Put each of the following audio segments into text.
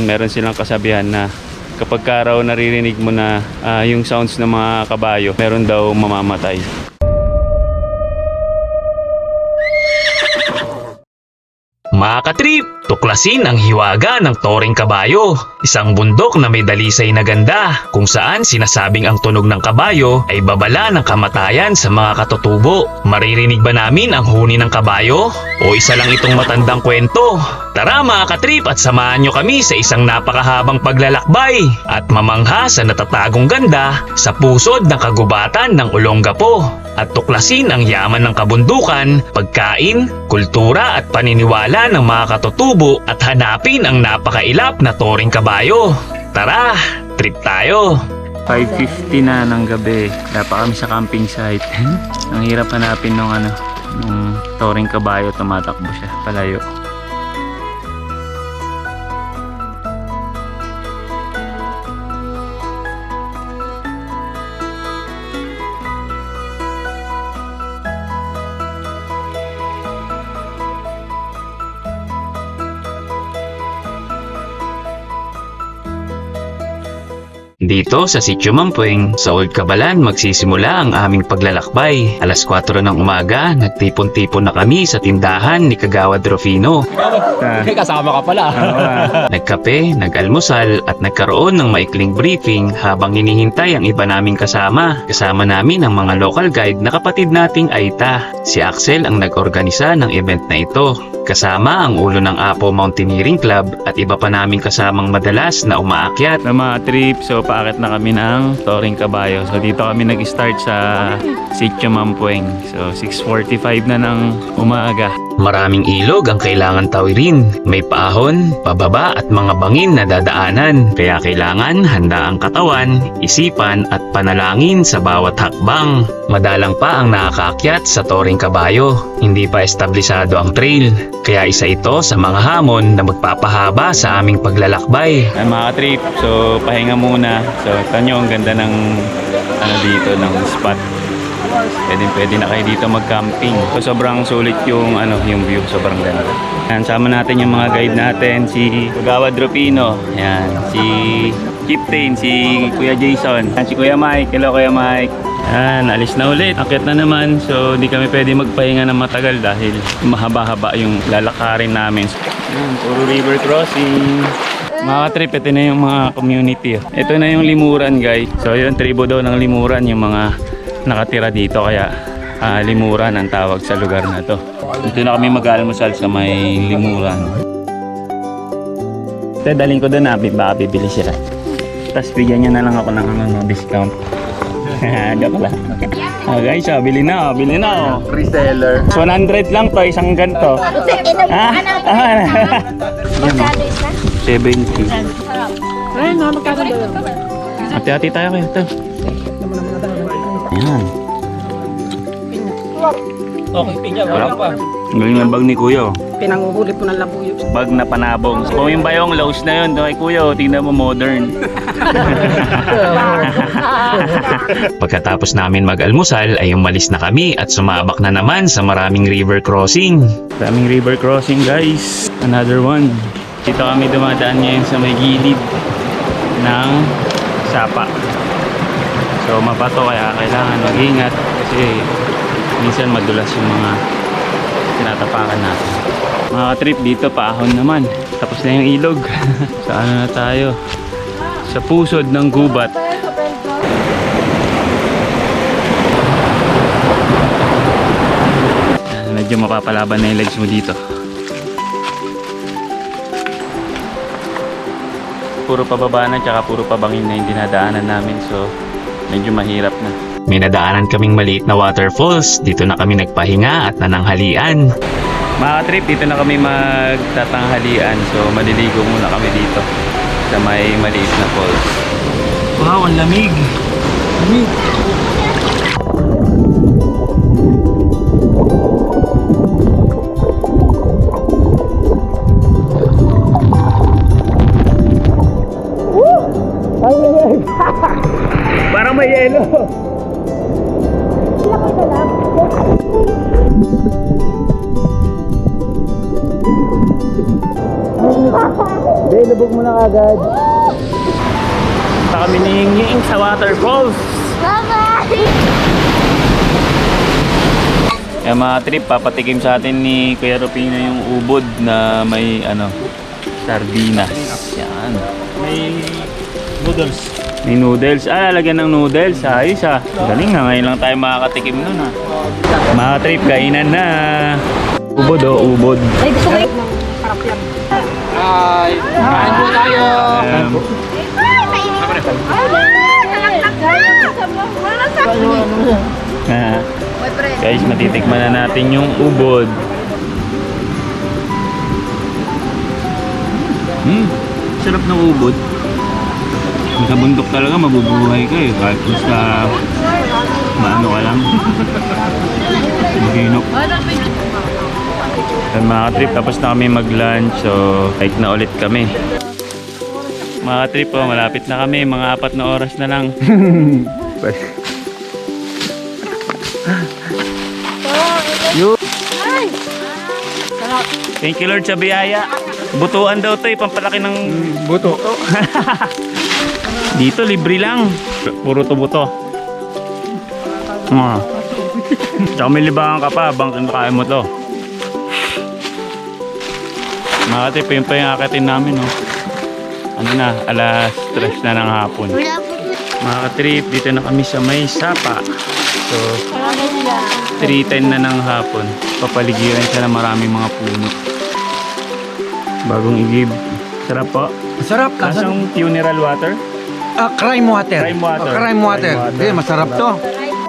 meron silang kasabihan na kapag ka raw naririnig mo na yung sounds ng mga kabayo, meron daw mamamatay. Mga katrip, tuklasin ang hiwaga ng Toring Kabayo. Isang bundok na may dalisay na ganda kung saan sinasabing ang tunog ng kabayo ay babala ng kamatayan sa mga katutubo. Maririnig ba namin ang huni ng kabayo? O isa lang itong matandang kwento? Tara mga katrip at samahan nyo kami sa isang napakahabang paglalakbay at mamangha sa natatagong ganda sa pusod ng kagubatan ng Olongapo at tuklasin ang yaman ng kabundukan, pagkain, kultura at paniniwala ng mga katutubo at hanapin ang napakailap na Toring Kabayo. Tara, trip tayo! 5:50 na ng gabi. Dapat kami sa camping site. Ang hirap hanapin nung Toring Kabayo, tumatakbo siya palayo. Dito sa Sitio Mampueng, sa Old Cabalan magsisimula ang aming paglalakbay. Alas 4 ng umaga, nagtipon-tipon na kami sa tindahan ni Kagawad Rufino. Kasama ka pala. Nagkape, nag-almusal at nagkaroon ng maikling briefing habang hinihintay ang iba naming kasama. Kasama namin ang mga local guide na kapatid nating Aita. Si Axel ang nag-organisa ng event na ito. Kasama ang ulo ng Apo Mountaineering Club at iba pa naming kasamang madalas na umaakyat. Na mga trip, so paakit na kami ng Toring Kabayo. So dito kami nag-start sa Sitio Mampueng. So 6:45 na ng umaga. Maraming ilog ang kailangan tawirin. May paahon, pababa at mga bangin na dadaanan. Kaya kailangan handa ang katawan, isipan at panalangin sa bawat hakbang. Madalang pa ang nakakaakyat sa Toring Kabayo. Hindi pa establisado ang trail. Kaya isa ito sa mga hamon na magpapahaba sa aming paglalakbay. Ay mga trip, so pahinga muna. So tanyo ang ganda ng dito ng spot. Pwede na kayo dito mag-camping. So sobrang sulit yung view, sobrang ganda. Yan, sama natin yung mga guide natin, si Kagawad Rufino, yan, si Chieftain, si Kuya Jason, yan, si Kuya Mike. Hello Kuya Mike. Yan, alis na ulit. Akyat na naman. So di kami pwede magpahinga ng matagal dahil mahaba-haba yung lalakarin namin. Yan, puro river crossing. Mga trip, ito na yung mga community. Ito na yung limuran guys. So yun, tribo daw ng limuran yung mga nakatira dito, kaya limuran ang tawag sa lugar na to. Dito na kami mag-almusal sa may limuran. Ito, daling ko doon, baka bibili sila. Tapos bigyan niya na lang ako ng discount. Joke lang. Guys, bili na. Reseller. 100 lang to, isang ganito. Magkano isa? 70. Ayun, magkano doon? Hati-hati tayo kayo. Ito. Ayan. Okay, pinya. Wala pa. Galing ng bag ni Kuya. Pinanguhuli po ng labuyo. Bag na panabong. Kung yung bayong lows na yun, kay Kuya, tingnan mo modern. Pagkatapos namin mag-almusal ay umalis na kami at sumabak na naman sa maraming river crossing. Maraming river crossing guys. Another one. Dito kami dumadaan ngayon sa may gilid ng sapa. So mapato, kaya kailangan mag-ingat kasi minsan madulas yung mga tinatapakan natin. Mga trip dito, paahon naman. Tapos na yung ilog. Sa na tayo? Sa pusod ng gubat. Medyo mapapalaban na yung legs mo dito. Puro pababa na, tsaka puro pabangin na yung dinadaanan namin. So medyo mahirap na. May nadaanan kaming maliit na waterfalls. Dito na kami nagpahinga at nananghalian. Mga trip, dito na kami magtatanghalian. So maliligo muna kami dito sa may maliit na falls. Wow, ang lamig! Lamig! Parang may yelo! Hindi, lubog mo na agad. Punta kami ni Ying sa waterfalls. Yung mga trip, papatikim sa atin ni Kuya Rupino yung ubod na may sardinas. Yan. May noodles. May noodles. Lalagyan ng noodles. Ayos Galing nga. Ngayon lang tayo makakatikim nun Mga trip, kainan na. Ubod ubod. Ay, gusto ko ng sarap yan. Hi! Kain po tayo! Guys, matitikman na natin yung ubod. Sarap ng ubod. Sa bundok talaga mabubuhay ka kahit sa maano ka lang. Maginok. Yan mga trip, tapos na kami mag-lunch, so hike na ulit kami. Mga trip, malapit na kami, mga 4 na oras na lang. Thank you Lord sa biyaya. Butuan daw to, pampalaki ng buto. Dito libre lang. Puro to buto. Tsaka may libangan ka pa habang kinakain mo to. Mga trip, yun pa yung akitin namin Ano na, alas 3 na ng hapon. Mga trip, dito na kami sa may Sapa. So 3:10 na ng hapon. Papaligiran siya ng maraming mga puno. Bagong igib. Sarap po. Masarap. Kasang funeral water? Crime water. Crime water. Crime water. Masarap to.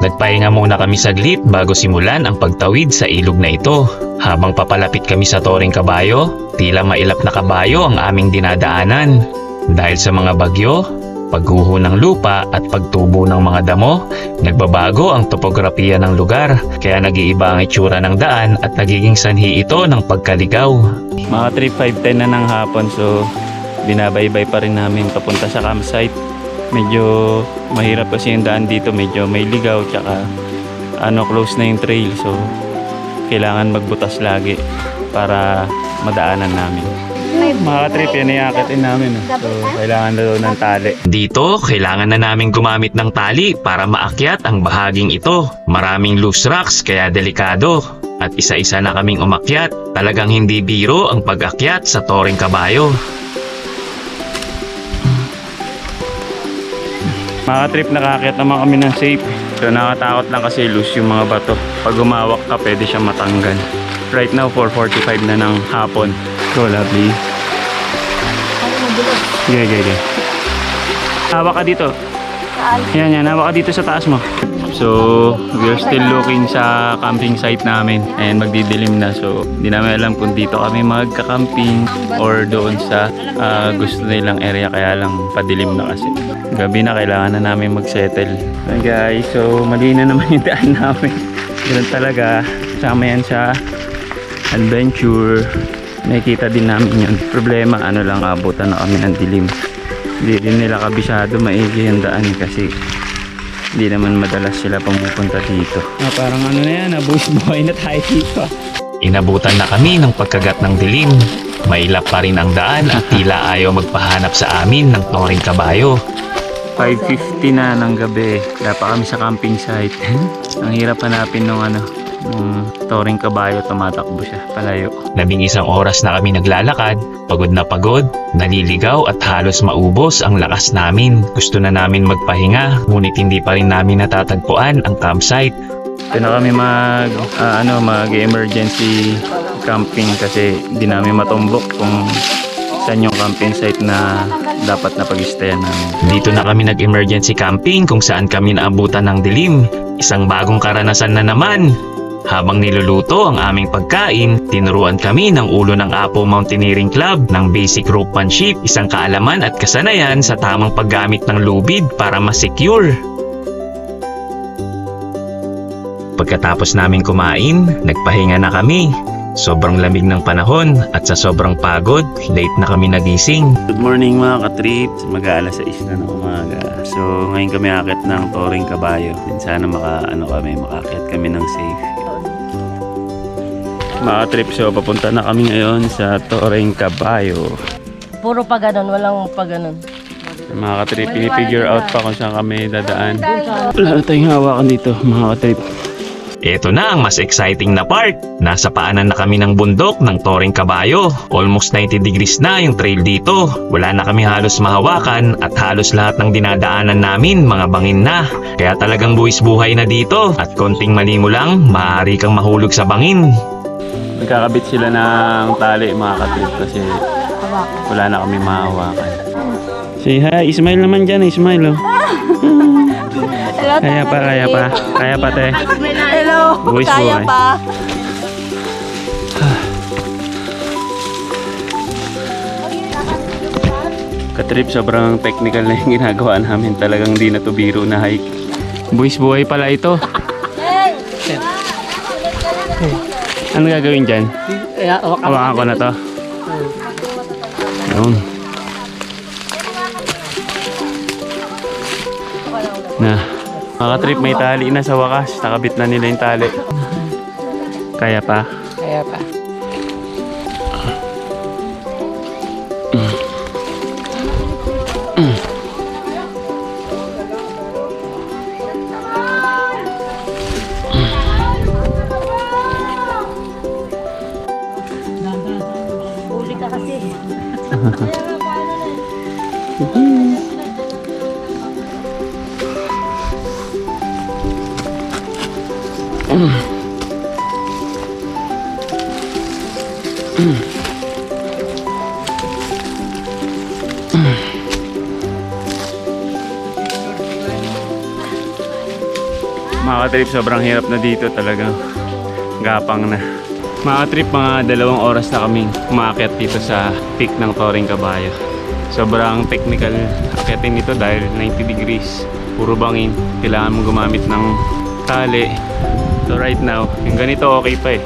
Nagpahinga muna kami saglit bago simulan ang pagtawid sa ilog na ito. Habang papalapit kami sa Toreng Kabayo, tila mailap na kabayo ang aming dinadaanan. Dahil sa mga bagyo, pagguho ng lupa at pagtubo ng mga damo, nagbabago ang topografiya ng lugar. Kaya nag-iiba ang itsura ng daan at nagiging sanhi ito ng pagkaligaw. Mga trip 5:10 na ng hapon, so binabaybay pa rin namin papunta sa campsite. Medyo mahirap kasi yung daan dito, medyo may ligaw, tsaka close na yung trail, so kailangan magbutas lagi para madaanan namin. Mga trip, yan iakitin namin. So kailangan na daw ng tali. Dito, kailangan na namin gumamit ng tali para maakyat ang bahaging ito. Maraming loose rocks kaya delikado. At isa-isa na kaming umakyat. Talagang hindi biro ang pag-akyat sa Toreng Kabayo. Mga trip, nakaakyat naman kami ng safe. So nakatakot lang kasi loose yung mga bato. Pag humawak ka, pwede siyang matanggal. Right now, 4:45 na ng hapon. So lovely. Okay. Hawak ka dito. Yan, hawak ka dito sa taas mo. So, we're still looking sa camping site namin. And magdidilim na. So, hindi namin alam kung dito kami magka-camping or doon sa gusto nilang area. Kaya lang padilim na kasi. Gabi na, kailangan na namin mag-settle. Hi guys, so mali na naman yung daan namin. Ganun talaga. Kasama yan sa adventure. Nakikita din namin yun. Problema, lang, abutan na kami ng dilim. Hindi rin nila kabisado maigi yung daan kasi hindi naman madalas sila pumupunta dito. Parang na yan, buwis buhay na tayo dito. Inabutan na kami ng pagkagat ng dilim. Mailap pa rin ang daan at tila ayaw magpahanap sa amin ng Toreng Kabayo. 5:50 na ng gabi. Wala pa kami sa camping site. Ang hirap hanapin nung Toreng Kabayo, tumatakbo siya palayo. 11 oras na kami naglalakad, pagod na pagod, naliligaw at halos maubos ang lakas namin. Gusto na namin magpahinga, ngunit hindi pa rin namin natatagpuan ang campsite. Ito na kami mag-emergency camping kasi hindi namin matumbok kung saan yung camping site na dapat na pag-stayan namin. Dito na kami nag-emergency camping kung saan kami naabutan ng dilim. Isang bagong karanasan na naman. Habang niluluto ang aming pagkain, tinuruan kami ng ulo ng Apo Mountaineering Club ng basic ropemanship, isang kaalaman at kasanayan sa tamang paggamit ng lubid para mas-secure. Pagkatapos namin kumain, nagpahinga na kami. Sobrang lamig ng panahon at sa sobrang pagod, late na kami nagising. Good morning mga ka-trip. Mag-aalas 6 na ng umaga. So ngayon kami akit ng Toreng Kabayo. Sana makaakyat kami ng safe. Mga trip, so papunta na kami ngayon sa Toreng Kabayo. Puro pa ganun, walang pa ganun. Mga katrip, pinifigure out pa kung saan kami dadaan. Wala na tayong hawakan dito, mga katrip. Ito na ang mas exciting na part. Nasa paanan na kami ng bundok ng Toreng Kabayo. Almost 90 degrees na yung trail dito. Wala na kami halos mahawakan at halos lahat ng dinadaanan namin mga bangin na. Kaya talagang buwis buhay na dito at konting mali mo lang, maaari kang mahulog sa bangin. Nagkakabit sila ng tali, mga katrip, kasi wala na kami mahawakan. Say hi, smile naman dyan, smile oh. Hello, Kaya pa te. Hello, Buwis buhay. Katrip, sobrang technical na yung ginagawa namin. Talagang di na to biro na hike. Buwis buhay pala ito. Ano gagawin dyan? Hawakan ko na to. Yun. Na. Mga trip, may tali na sa wakas. Nakabit na nila yung tali. Kaya pa? Kaya pa. Huli ka kasi. Mga trip, sobrang hirap na dito talagang gapang na. Mga trip, mga 2 oras na kaming umaakyat dito sa peak ng Toreng Kabayo. Sobrang technical akyatin nito dahil 90 degrees. Puro bangin. Kailangan mong gumamit ng tali. So right now, yung ganito okay pa eh.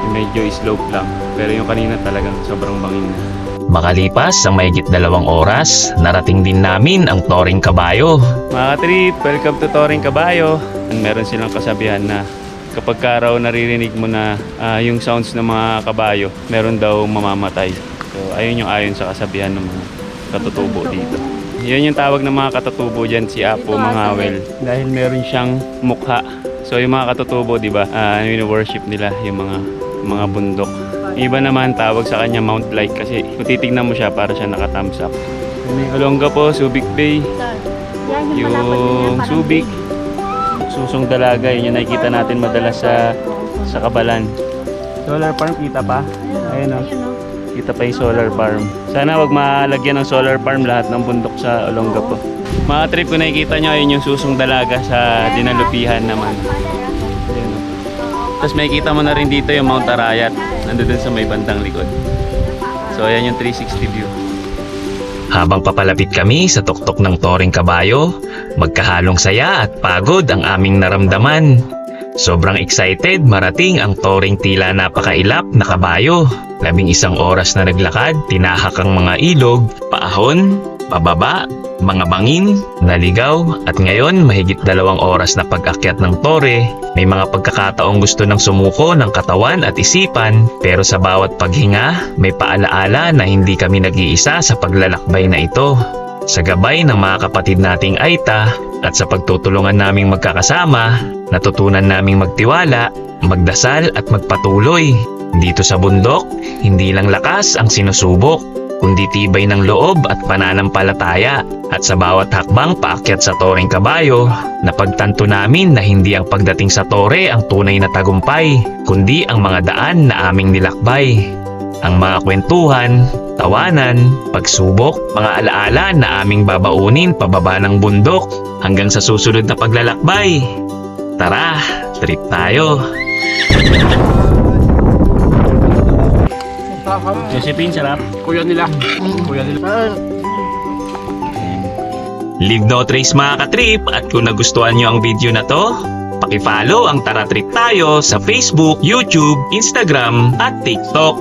Yung medyo slope lang. Pero yung kanina talagang sobrang bangin na. Makalipas sa mahigit 2 oras, narating din namin ang Toreng Kabayo. Mga trip, welcome to Toreng Kabayo. Meron silang kasabihan na kapag ka raw naririnig mo na yung sounds ng mga kabayo, meron daw mamamatay. So ayun yung ayon sa kasabihan ng mga katutubo dito. Yun yung tawag ng mga katutubo dyan, si Apo Mangawel. Dahil meron siyang mukha. So yung mga katutubo, di ba, worship nila yung mga bundok. Iba naman tawag sa kanya Mount Like kasi kung titignan mo siya para siya naka-thumbs up. May Olongapo, Subic Bay, yung Subic, Susong Dalaga, yun yung nakikita natin madalas sa Kabalan. Solar farm, kita pa? Ayun o. Kita pa yung solar farm. Sana wag malagyan ng solar farm lahat ng bundok sa Olongapo. Mga trip, kung nakikita nyo, ayun yung Susong Dalaga sa Dinalupihan naman. Ayun, o. Tapos makikita mo na rin dito yung Mount Arayat. Nandun sa may bandang likod. So ayan yung 360 view. Habang papalapit kami sa tuktok ng Toreng Kabayo, magkahalong saya at pagod ang aming naramdaman. Sobrang excited marating ang Toreng tila napakailap na kabayo. 11 oras na naglakad, tinahak ang mga ilog, paahon, pababa, mga bangin, naligaw at ngayon mahigit 2 oras na pag-akyat ng tore. May mga pagkakataong gusto ng sumuko ng katawan at isipan pero sa bawat paghinga may paalaala na hindi kami nag-iisa sa paglalakbay na ito. Sa gabay ng mga kapatid nating Aita at sa pagtutulungan naming magkakasama, natutunan naming magtiwala, magdasal at magpatuloy. Dito sa bundok, hindi lang lakas ang sinusubok, kundi tibay ng loob at pananampalataya. At sa bawat hakbang paakyat sa Toreng Kabayo, napagtanto namin na hindi ang pagdating sa tore ang tunay na tagumpay, kundi ang mga daan na aming nilakbay. Ang mga kwentuhan, tawanan, pagsubok, mga alaala na aming babaunin pababa ng bundok hanggang sa susunod na paglalakbay. Tara, trip tayo! Josephine, sarap. Kuya nila. Kuya nila. Leave no trace mga katrip at kung nagustuhan nyo ang video na to, paki-follow ang Tara Trip Tayo sa Facebook, YouTube, Instagram at TikTok.